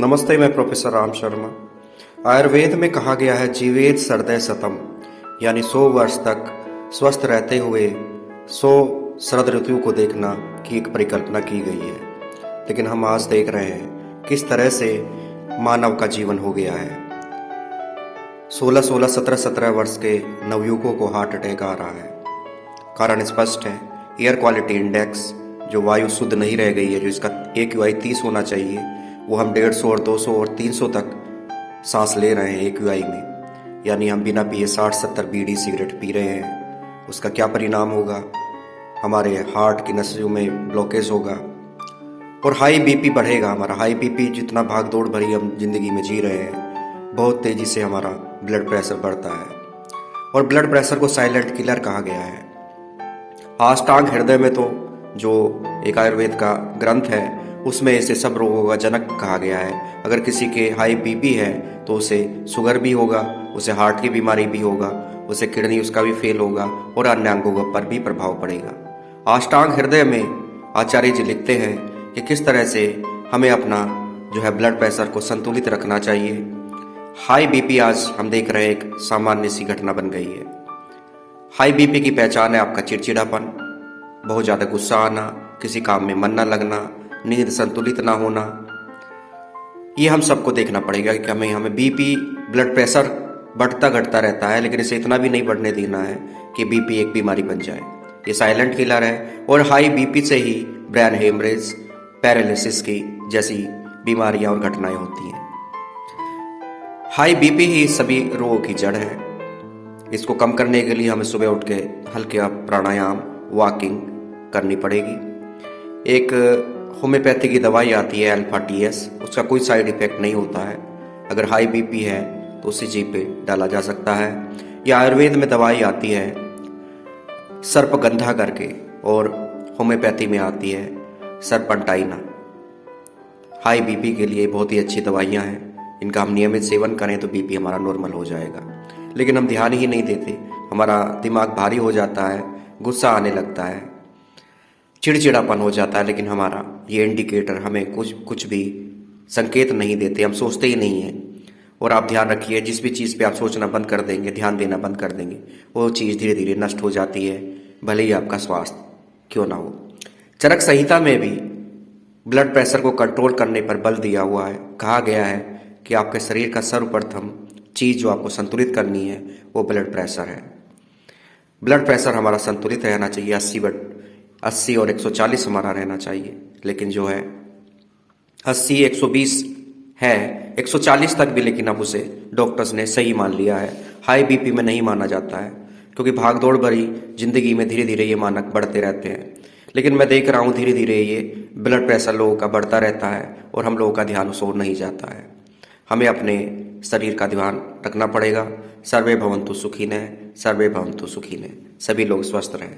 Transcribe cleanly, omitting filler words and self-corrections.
नमस्ते, मैं प्रोफेसर राम शर्मा। आयुर्वेद में कहा गया है जीवेत शरदय शतम, यानी 100 वर्ष तक स्वस्थ रहते हुए 100 शरद ऋतु को देखना की एक परिकल्पना की गई है। लेकिन हम आज देख रहे हैं किस तरह से मानव का जीवन हो गया है। 16-16, 17-17 वर्ष के नवयुवकों को हार्ट अटैक आ रहा है। कारण स्पष्ट है, एयर क्वालिटी इंडेक्स, जो वायु शुद्ध नहीं रह गई है, जो इसका AQI 30 होना चाहिए, वो हम 150 और 200 और 300 तक सांस ले रहे हैं AQI में। यानी हम बिना पिए 60-70 बीड़ी सिगरेट पी रहे हैं। उसका क्या परिणाम होगा? हमारे हार्ट की नसों में ब्लॉकेज होगा और हाई BP बढ़ेगा। हमारा हाई BP, जितना भाग दौड़ भरी हम जिंदगी में जी रहे हैं, बहुत तेजी से हमारा ब्लड प्रेशर बढ़ता है। और ब्लड प्रेशर को साइलेंट किलर कहा गया है। अष्टांग हृदय में तो जो एक आयुर्वेद का ग्रंथ है, उसमें इसे सब रोगों का जनक कहा गया है। अगर किसी के हाई BP है तो उसे शुगर भी होगा, उसे हार्ट की बीमारी भी होगा, उसे किडनी उसका भी फेल होगा और अन्य अंगों पर भी प्रभाव पड़ेगा। अष्टांग हृदय में आचार्य जी लिखते हैं कि किस तरह से हमें अपना जो है ब्लड प्रेशर को संतुलित रखना चाहिए। हाई BP आज हम देख रहे हैं एक सामान्य सी घटना बन गई है। हाई BP की पहचान है आपका चिड़चिड़ापन, बहुत ज़्यादा गुस्सा आना, किसी काम में मन न लगना, नींद संतुलित ना होना। ये हम सबको देखना पड़ेगा कि हमें BP, ब्लड प्रेशर बढ़ता घटता रहता है, लेकिन इसे इतना भी नहीं बढ़ने देना है कि BP एक बीमारी बन जाए। ये साइलेंट किलर है और हाई BP से ही ब्रेन हेमरेज, पैरालिसिस की जैसी बीमारियां और घटनाएं होती हैं। हाई BP ही सभी रोगों की जड़ है। इसको कम करने के लिए हमें सुबह उठ के हल्के प्राणायाम, वॉकिंग करनी पड़ेगी। एक होम्योपैथी की दवाई आती है अल्फा TS, उसका कोई साइड इफेक्ट नहीं होता है। अगर हाई BP है तो उसी चीज पे डाला जा सकता है। या आयुर्वेद में दवाई आती है सर्पगंधा करके, और होम्योपैथी में आती है सर्पेंटाइना। हाई BP के लिए बहुत ही अच्छी दवाइयाँ हैं। इनका हम नियमित सेवन करें तो BP हमारा नॉर्मल हो जाएगा। लेकिन हम ध्यान ही नहीं देते, हमारा दिमाग भारी हो जाता है, गुस्सा आने लगता है, चिड़चिड़ापन हो जाता है, लेकिन हमारा ये इंडिकेटर हमें कुछ भी संकेत नहीं देते, हम सोचते ही नहीं हैं। और आप ध्यान रखिए, जिस भी चीज़ पे आप सोचना बंद कर देंगे, ध्यान देना बंद कर देंगे, वो चीज़ धीरे धीरे नष्ट हो जाती है, भले ही आपका स्वास्थ्य क्यों ना हो। चरक संहिता में भी ब्लड प्रेशर को कंट्रोल करने पर बल दिया हुआ है। कहा गया है कि आपके शरीर का सर्वप्रथम चीज़ जो आपको संतुलित करनी है वो ब्लड प्रेशर है। ब्लड प्रेशर हमारा संतुलित रहना चाहिए, 80 और 140 हमारा रहना चाहिए। लेकिन जो है 80, 120 है, 140 तक भी, लेकिन अब उसे डॉक्टर्स ने सही मान लिया है। हाई BP में नहीं माना जाता है, क्योंकि भाग दौड़ भरी जिंदगी में धीरे धीरे ये मानक बढ़ते रहते हैं। लेकिन मैं देख रहा हूँ धीरे धीरे ये ब्लड प्रेशर लोगों का बढ़ता रहता है और हम लोगों का ध्यान उस ओर नहीं जाता है। हमें अपने शरीर का ध्यान रखना पड़ेगा। सर्वे भवन्तु सुखिनः, सर्वे भवन्तु सुखिनः। सभी लोग स्वस्थ रहें।